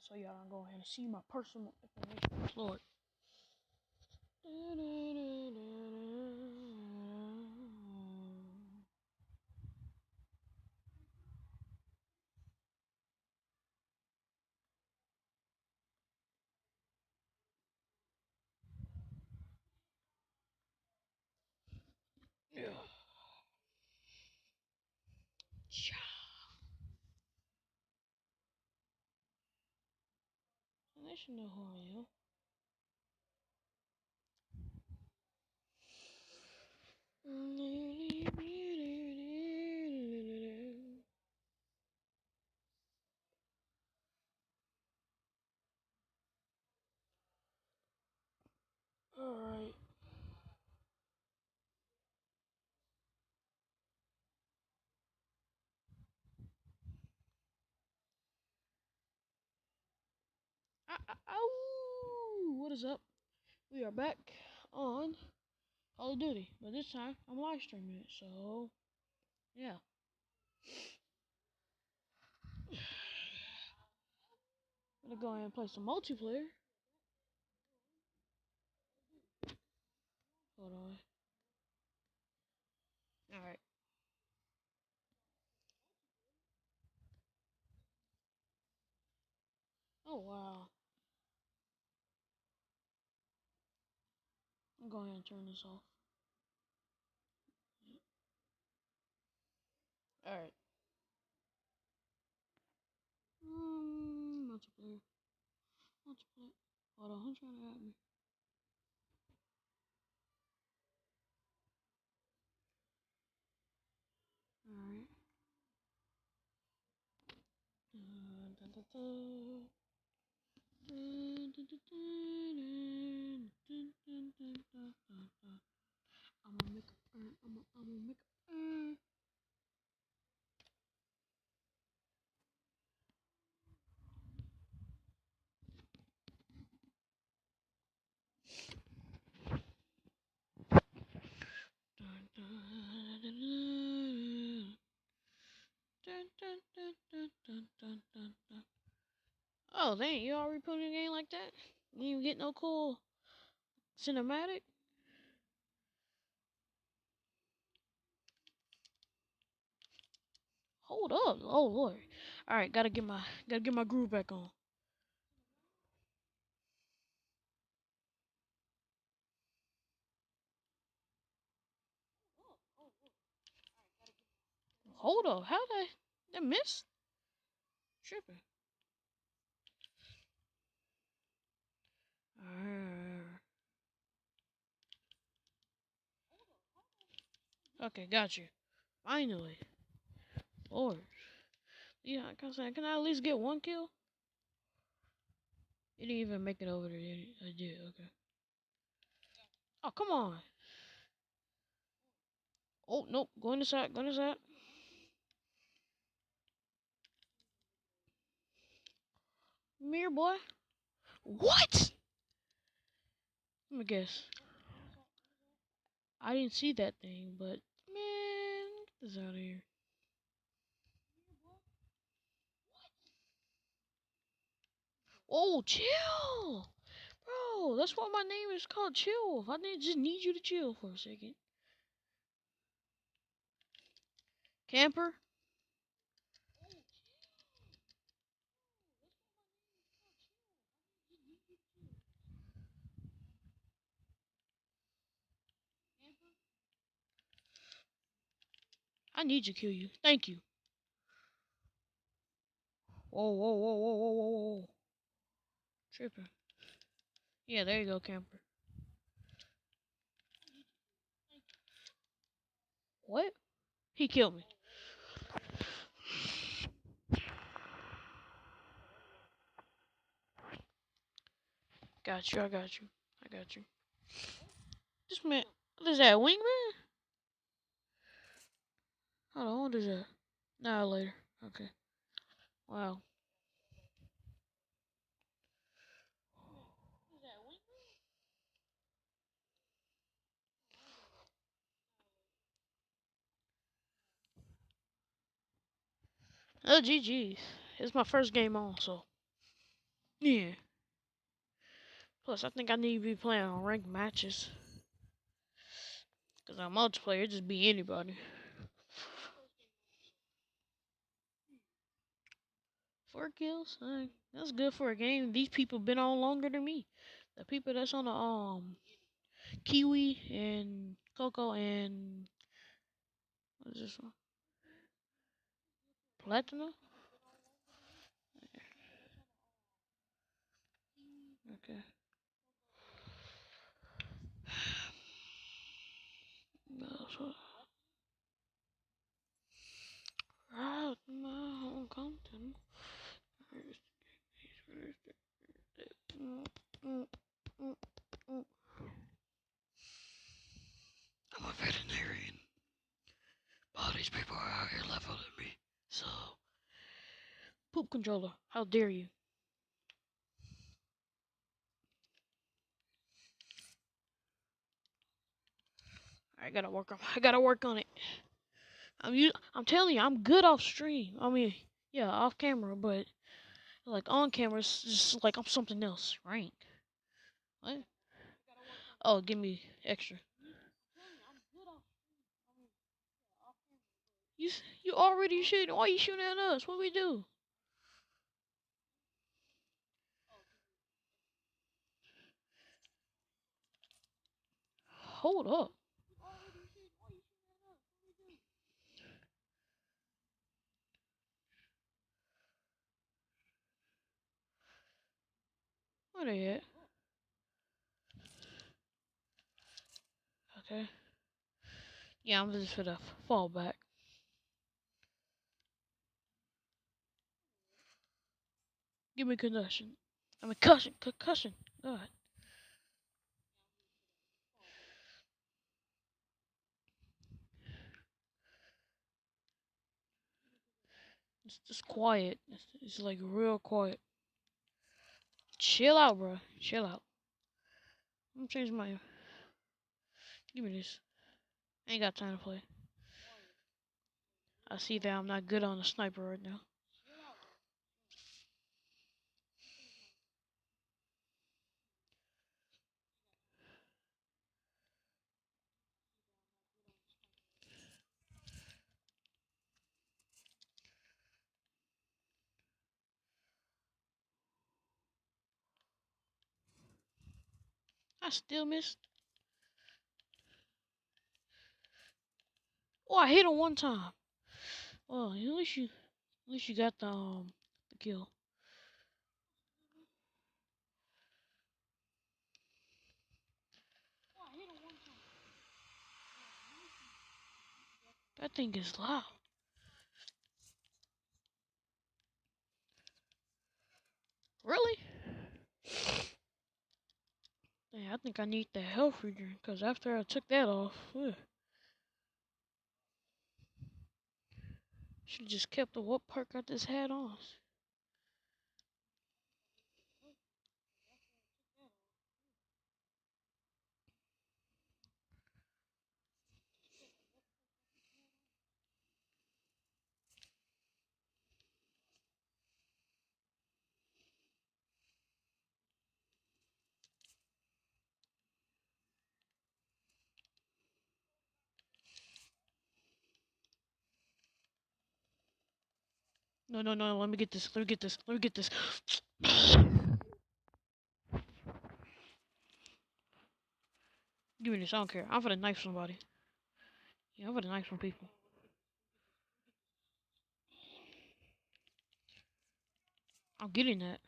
so y'all don't go ahead and see my personal information. Lord. Yeah. They should know who I am. Alright. What is up? We are back on Call of Duty, but this time I'm live streaming it, so yeah. I'm gonna go ahead and play some multiplayer. Hold on. Alright. Oh wow. I'm going ahead and turn this off. Alright. Multiplayer. Multiplayer. Hold on, who's trying to add me? Alright. I'm gonna make a Oh, dang, you already put in a game like that? You didn't even get no cool cinematic? Hold up. Oh, Lord. Alright, gotta get my groove back on. Hold up. How that miss? Tripping. Okay, got you. Finally. Lord. Yeah, can I at least get one kill? It didn't even make it over there. I did, okay. Oh, come on. Oh, nope. Go inside, go inside. Mirror boy. What? Let me guess. I didn't see that thing, but man, get this out of here. Oh, chill, bro. That's why my name is called Chill. Just need you to chill for a second. Camper. I need to kill you. Thank you. Whoa, whoa, whoa, whoa, whoa, whoa, whoa. Tripping. Yeah, there you go, camper. What? He killed me. Got you, I got you. I got you. This man, what is that, wingman? Hold on, what is that? Nah, later. Okay. Wow. Oh, GG's. It's my first game on, so. Yeah. Plus, I think I need to be playing on ranked matches. Because on multiplayer, it just be anybody. 4 kills? That's good for a game. These people been on longer than me. The people that's on the Kiwi and Coco and what is this one? Platinum? Okay. No, so right, my home content. I'm a veterinarian. All these people are out here level than me. So, poop controller, how dare you? I gotta work on it. I'm telling you, I'm good off stream. I mean, yeah, off camera, but like on camera, it's just like I'm something else. Rank. What? Oh, give me extra. You already shooting. Why you shooting at us? What we do? Hold up. Where they at? Okay. Yeah, I'm just for the fall back. Give me concussion. I mean, concussion. God. It's just quiet. It's like real quiet. Chill out, bro. Chill out. I'm gonna change my. Give me this. I ain't got time to play. I see that I'm not good on the sniper right now. I still missed. Oh, I hit him one time. Well, at least you got the kill. That thing is loud. Really? Yeah, I think I need that health regen because after I took that off, should just kept the what perk I just had on. No, no, no. Let me get this. Let me get this. Let me get this. Give me this. I don't care. I'm gonna knife somebody. Yeah, I'm gonna knife some people. I'm getting that.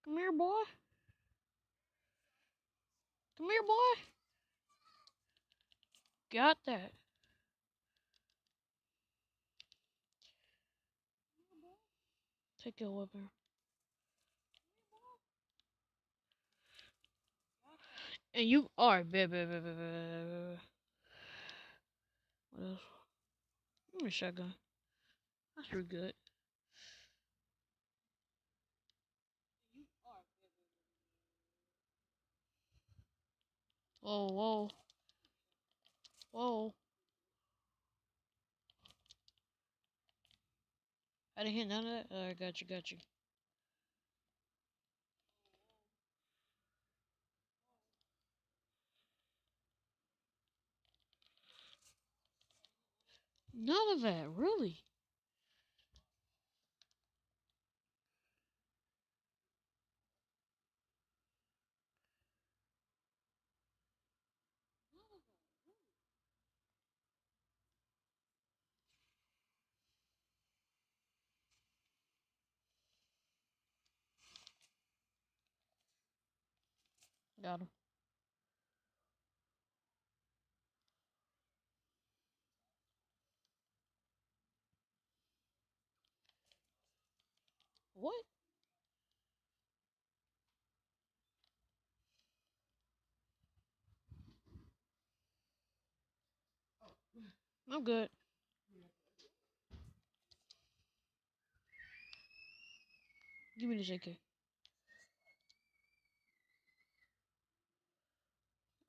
Come here, boy. Come here, boy. Got that. Take your weapon. And you alright, What else? Give me a shotgun. That's pretty good. Whoa, whoa, whoa. I didn't hit none of that. Alright, got you, got you. None of that, really. Got him. What? I'm good. Give me this AK.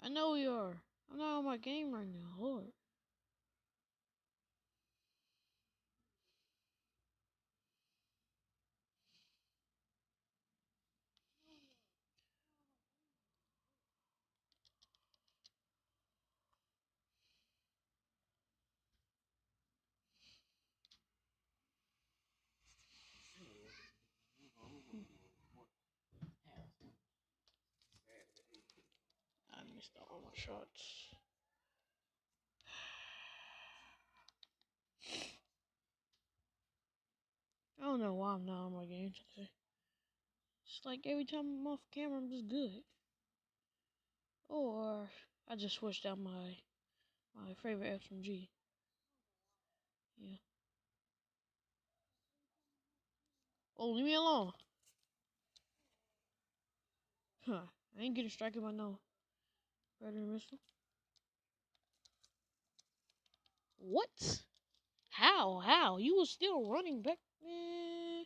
I know you are. I'm not on my game right now. Lord. I missed all my shots. I don't know why I'm not on my game today. It's like every time I'm off camera, I'm just good. Or I just switched out my favorite SMG. Yeah. Oh, leave me alone. Huh. I ain't getting struck by no predator missile. What? How? How? You was still running back? Man.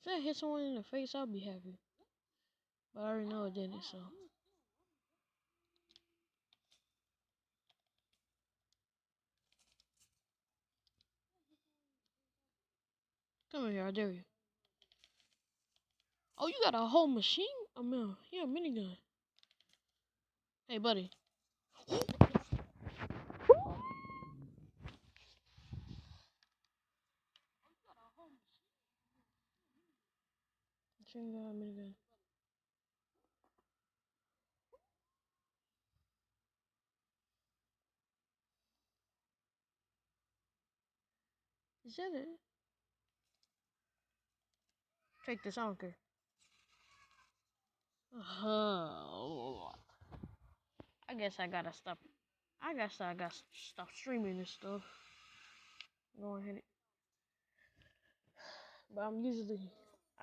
If I hit someone in the face, I'll be happy. But I already know it didn't, so. Come here, I dare you. Oh, you got a whole machine? Oh, man. Yeah, minigun. Hey, buddy. Machine gun, minigun. Is that it? Take this, I don't care. I guess I gotta stop. I guess I gotta stop streaming this stuff. Go ahead. But I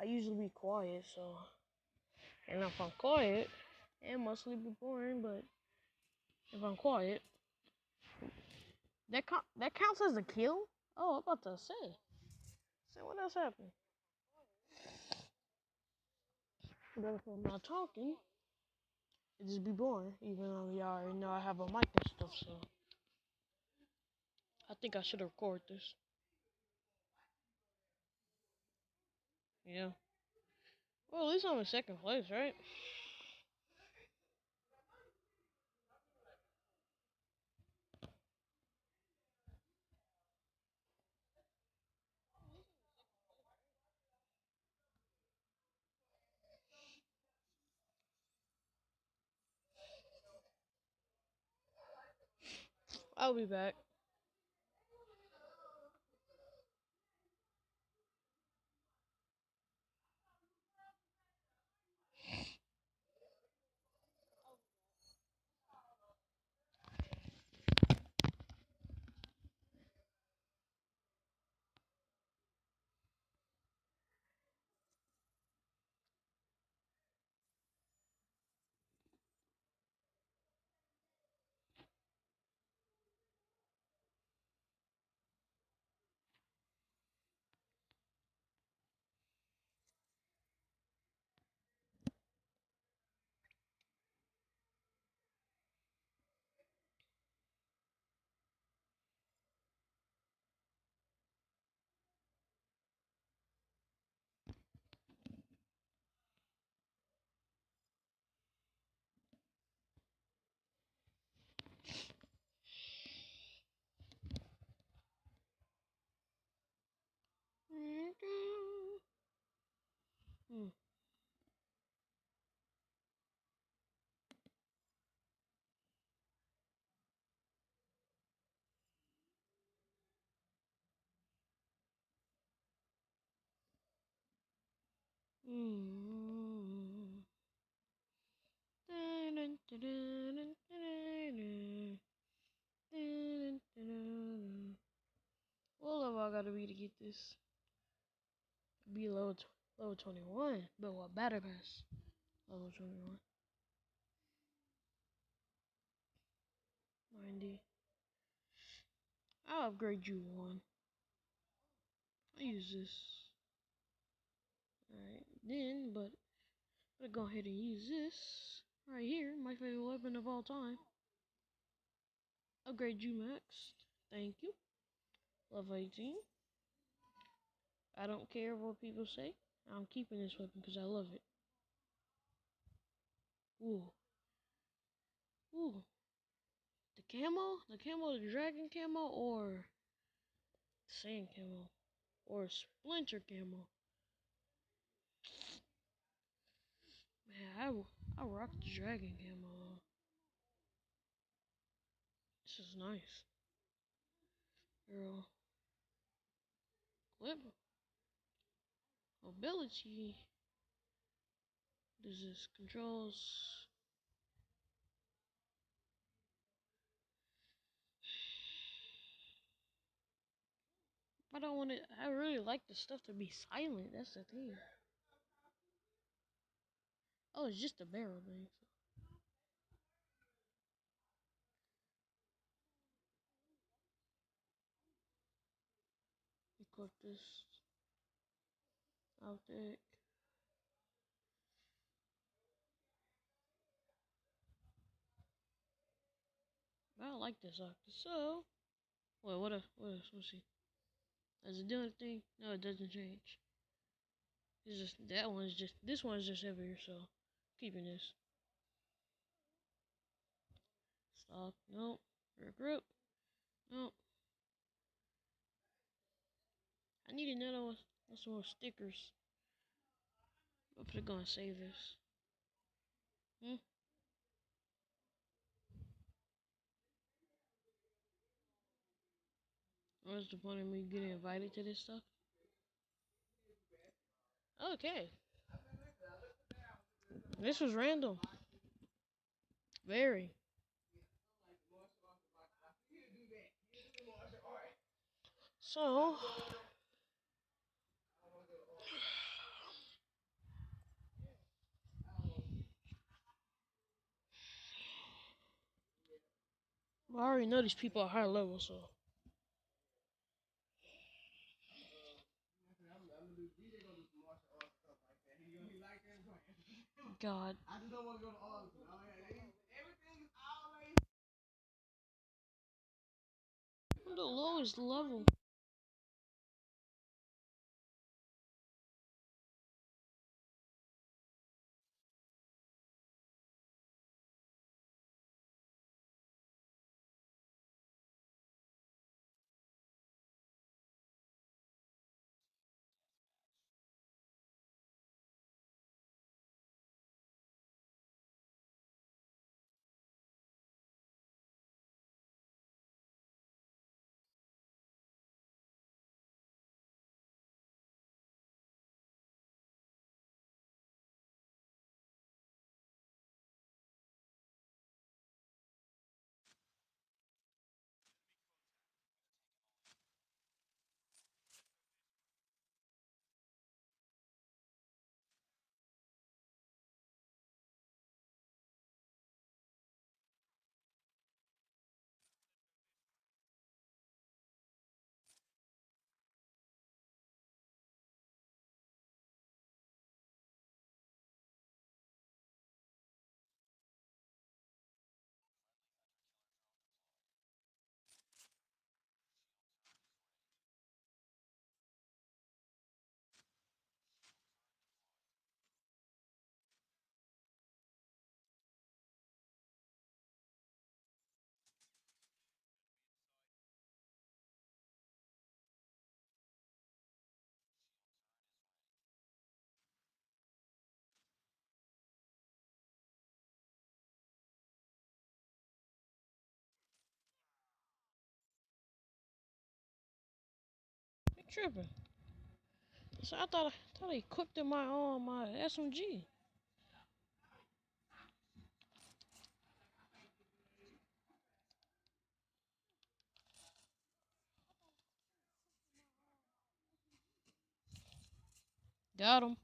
usually be quiet, so. And if I'm quiet, it mostly be boring, but if I'm quiet, that counts as a kill? Oh, I'm about to say. Say what else happened? But if I'm not talking, it just be boring, even though y'all already know I have a mic and stuff, so. I think I should record this. Yeah. Well, at least I'm in second place, right? I'll be back. Mm. What level I gotta be to get this? Be level 21, but what battle pass? Level 21. 90. I'll upgrade you one. I'll use this. Alright, then, but I'm gonna go ahead and use this right here, my favorite weapon of all time. Upgrade you max. Thank you. Level 18. I don't care what people say. I'm keeping this weapon because I love it. Ooh. Ooh. The camo? The dragon camo, or sand camo? Or splinter camo? Man, I rock the dragon camo. This is nice. Girl. Clip. Mobility. Does this controls? I don't want it. I really like the stuff to be silent. That's the thing. Oh, it's just a barrel thing. Equip this out there. I like this octa. So, wait, what else? Let's see. Does it do anything? No, it doesn't change. It's just this one's just heavier. So, keeping this. Stop. Nope. Regroup. Nope. I need another one. Some more stickers. I'm just gonna save this. What's the point of me getting invited to this stuff? Okay. This was random. Very. So, I already know these people are high level, so. God. I'm the lowest level. I'm tripping. So I thought I equipped in my SMG. Got him.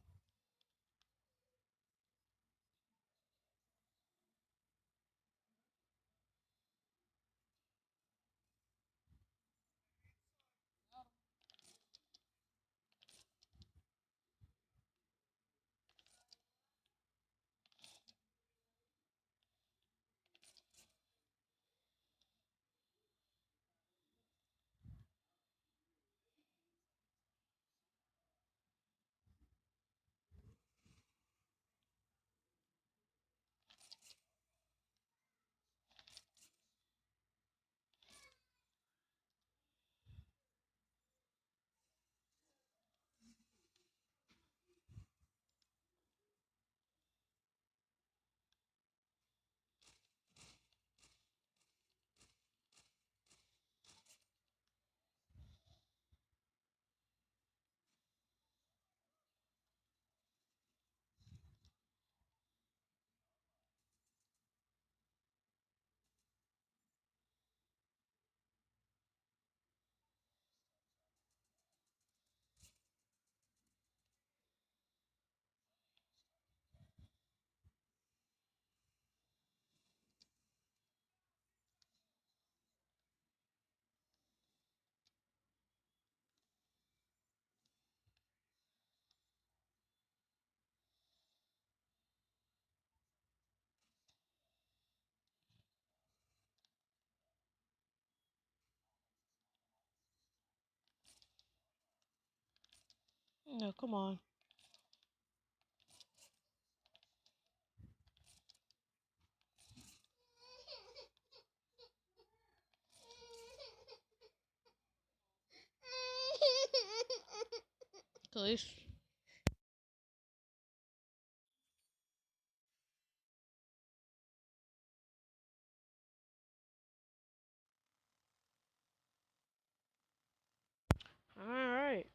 No, come on. Please. All right.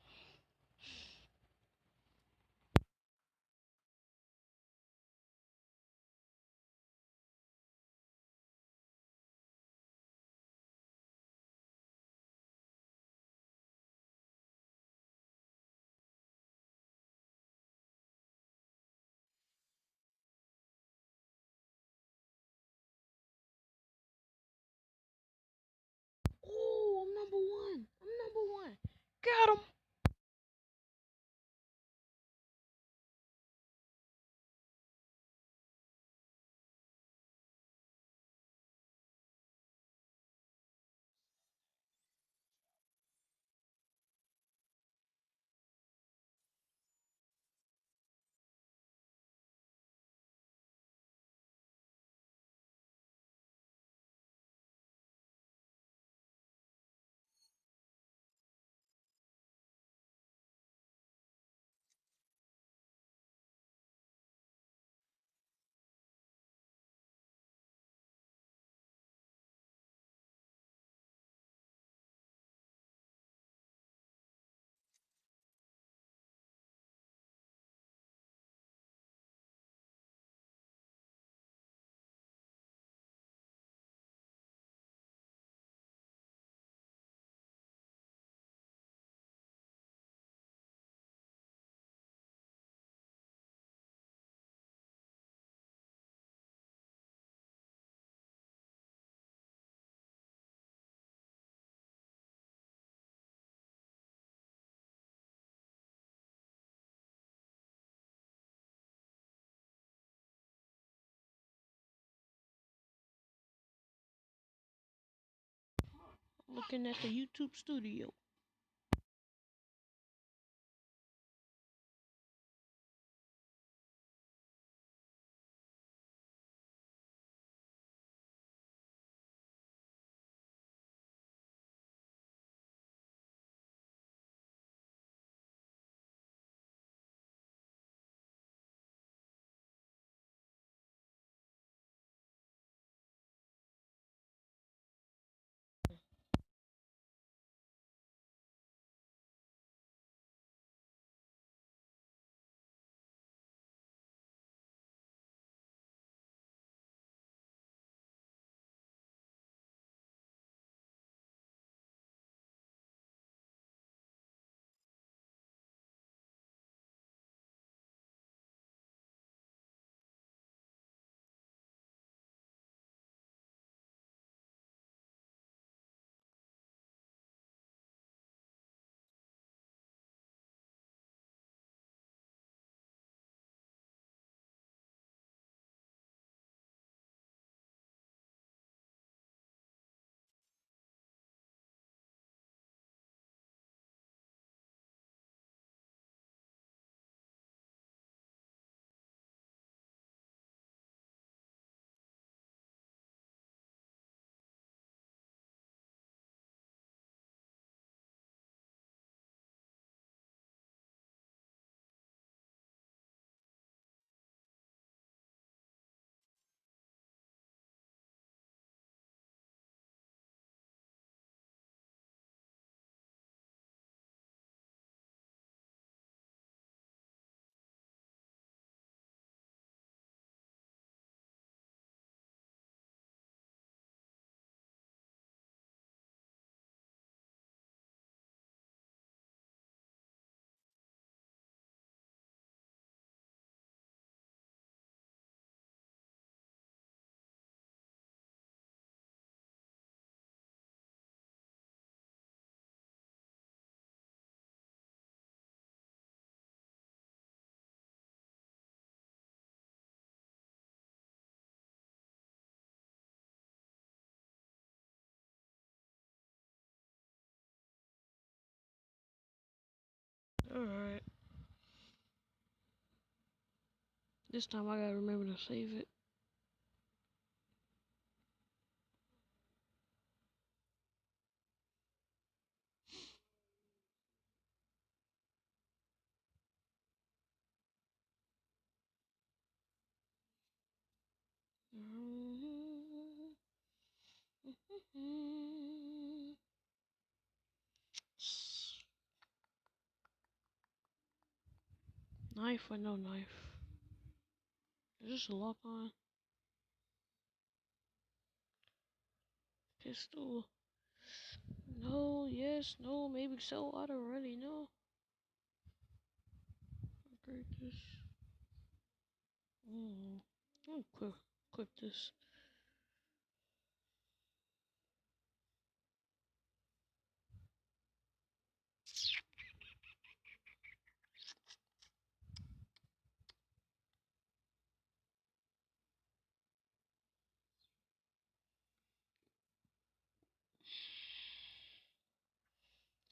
Oh, I'm number one. I'm number one. Got him. Looking at the YouTube studio. this time I gotta remember to save it. Knife or no knife? Is this a lock on? Pistol. No, yes, no, maybe so. I don't really know. Upgrade this. I'll equip this.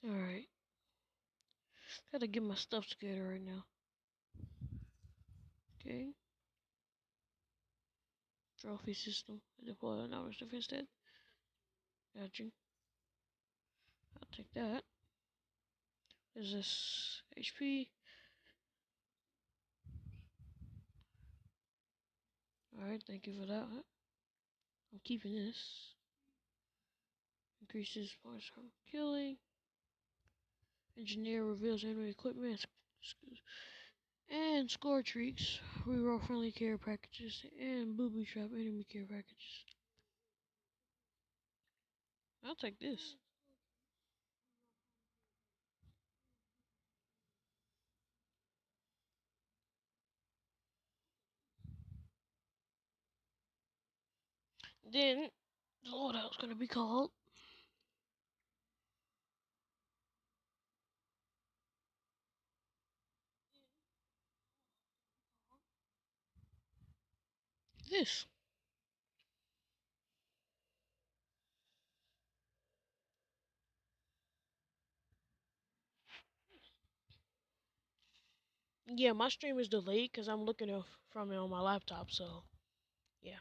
Alright. Gotta get my stuff together right now. Okay. Trophy system. Deploy an hour's defense dead. Got you. I'll take that. Is this HP? Alright, thank you for that. I'm keeping this. Increases points from killing. Engineer reveals enemy equipment. And score streaks. Reroll friendly care packages. And booby trap enemy care packages. I'll take this. Then the loadout's gonna be called this. Yeah, my stream is delayed because I'm looking from it on my laptop, so yeah,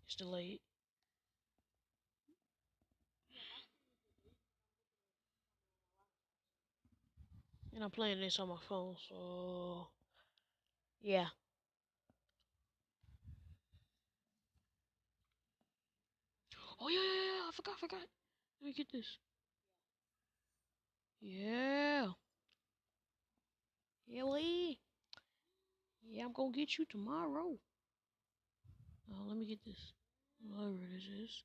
it's delayed. And I'm playing this on my phone, so yeah. Oh yeah, I forgot. Let me get this. Yeah. Yeah, Lee. Yeah, I'm gonna get you tomorrow. Oh, let me get this. Whatever this is.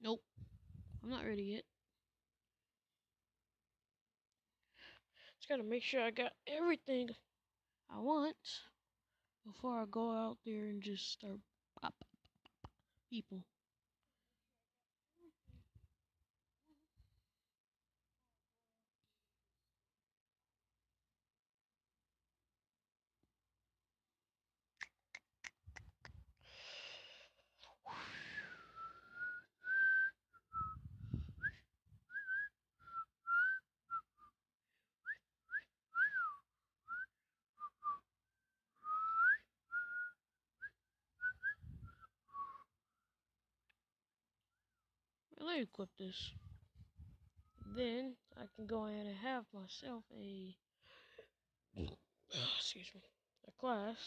Nope. I'm not ready yet. Just gotta make sure I got everything I want before I go out there and just start pop people. Let me equip this. Then I can go ahead and have myself a excuse me, a class.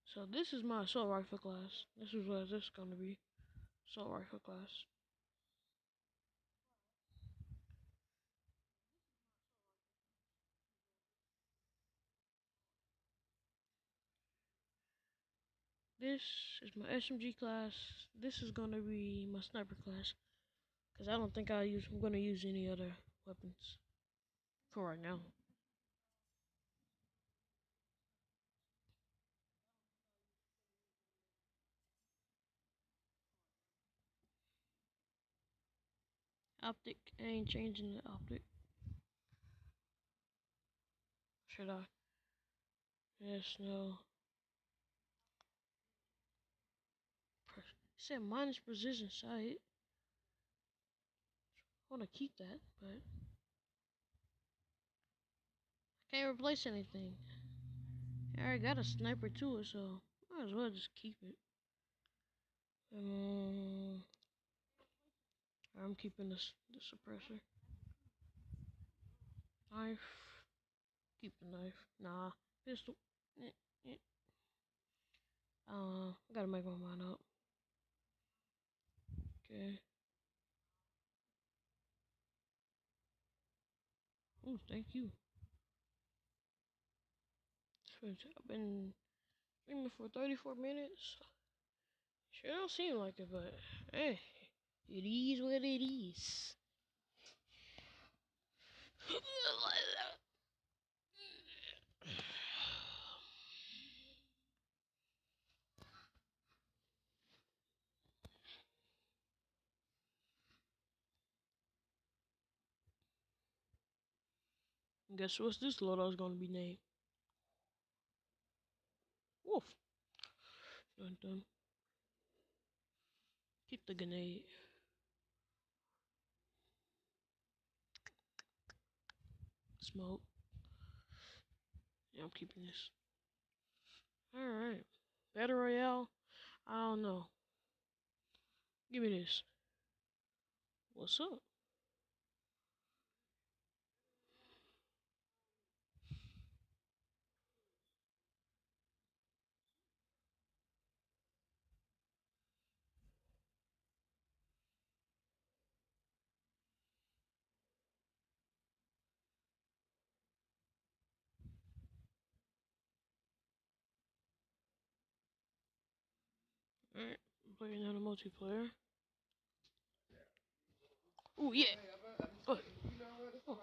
So this is my assault rifle class. This is what this is gonna be. Assault rifle class. This is my SMG class. This is gonna be my sniper class. Cause I don't think I'm gonna use any other weapons for right now. Optic, I ain't changing the optic. Should I? Yes, no. said minus precision sight. I want to keep that, but I can't replace anything. I already got a sniper too, so might as well just keep it. I'm keeping this the suppressor. Knife. Keep the knife. Nah. Pistol. I gotta make my mind up. Okay. Oh, thank you. I've been streaming for 34 minutes. Sure don't seem like it, but hey, it is what it is. Guess what's this loadout's gonna be named? Wolf. Dun dun. Keep the grenade. Smoke. Yeah, I'm keeping this. Alright. Battle Royale? I don't know. Give me this. What's up? Alright. Playing another multiplayer. Oh, yeah. Oh. Oh.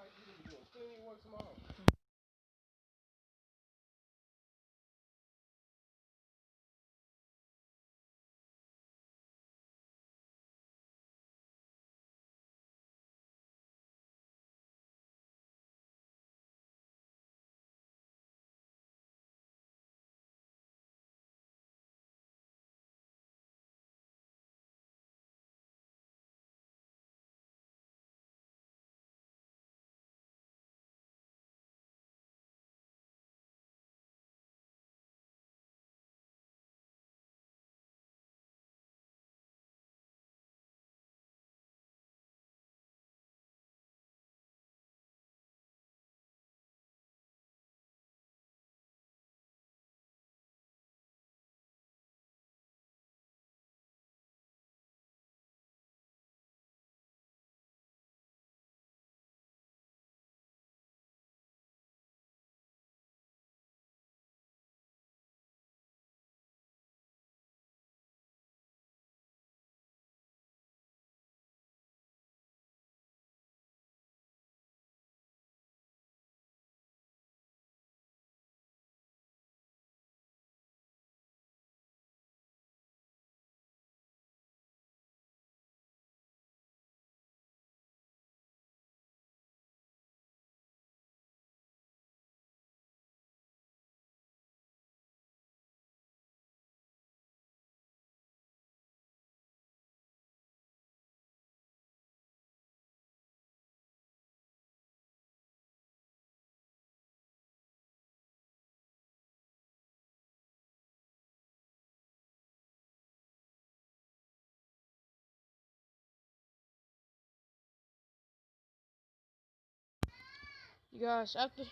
You guys, after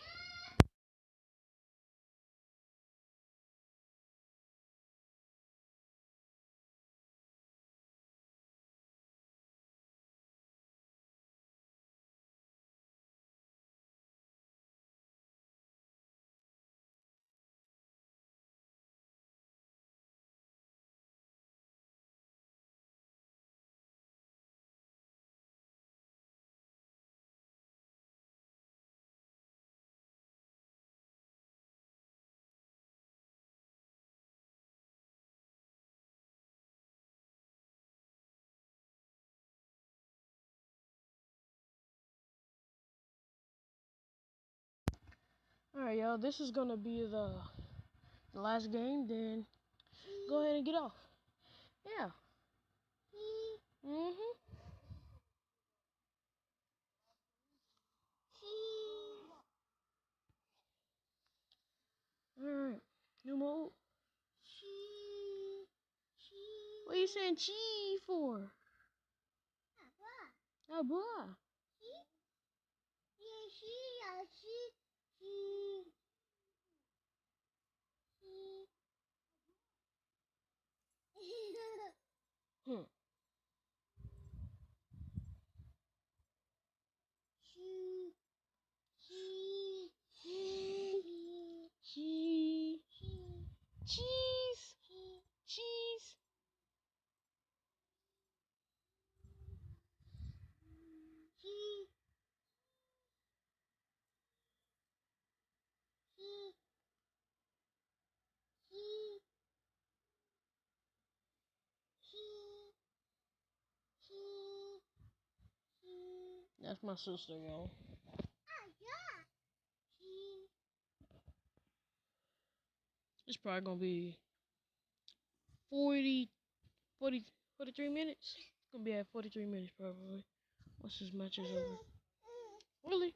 alright, y'all, this is gonna be the last game, then go ahead and get off. Yeah. Mm-hmm. Alright. New mode. What are you saying chi for? Ah, boy. Hmm. Cheese. Cheese. Cheese. That's my sister, y'all. It's probably gonna be 40, 40, 43 minutes. It's gonna be at 43 minutes probably. Once this match is over. Really?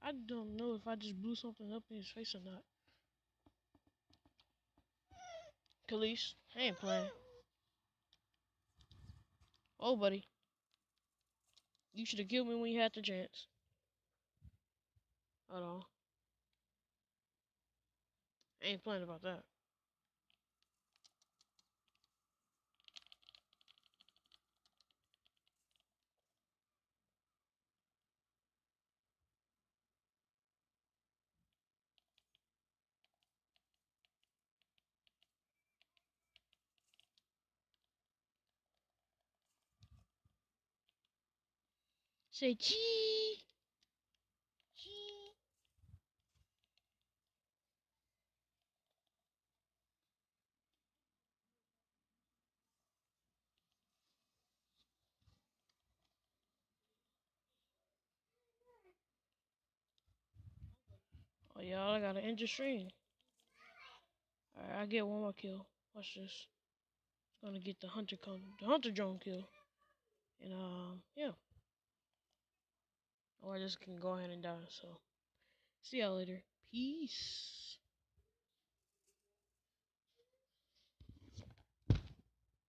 I don't know if I just blew something up in his face or not. Khalees, I ain't playing. Oh, buddy. You should have killed me when you had the chance. Hold on. I ain't playing about that. Say chee. Oh, y'all, I got an injured stream. Alright, I get one more kill. Watch this. It's gonna get the hunter drone kill. And yeah. Or I just can go ahead and die. So see y'all later. Peace.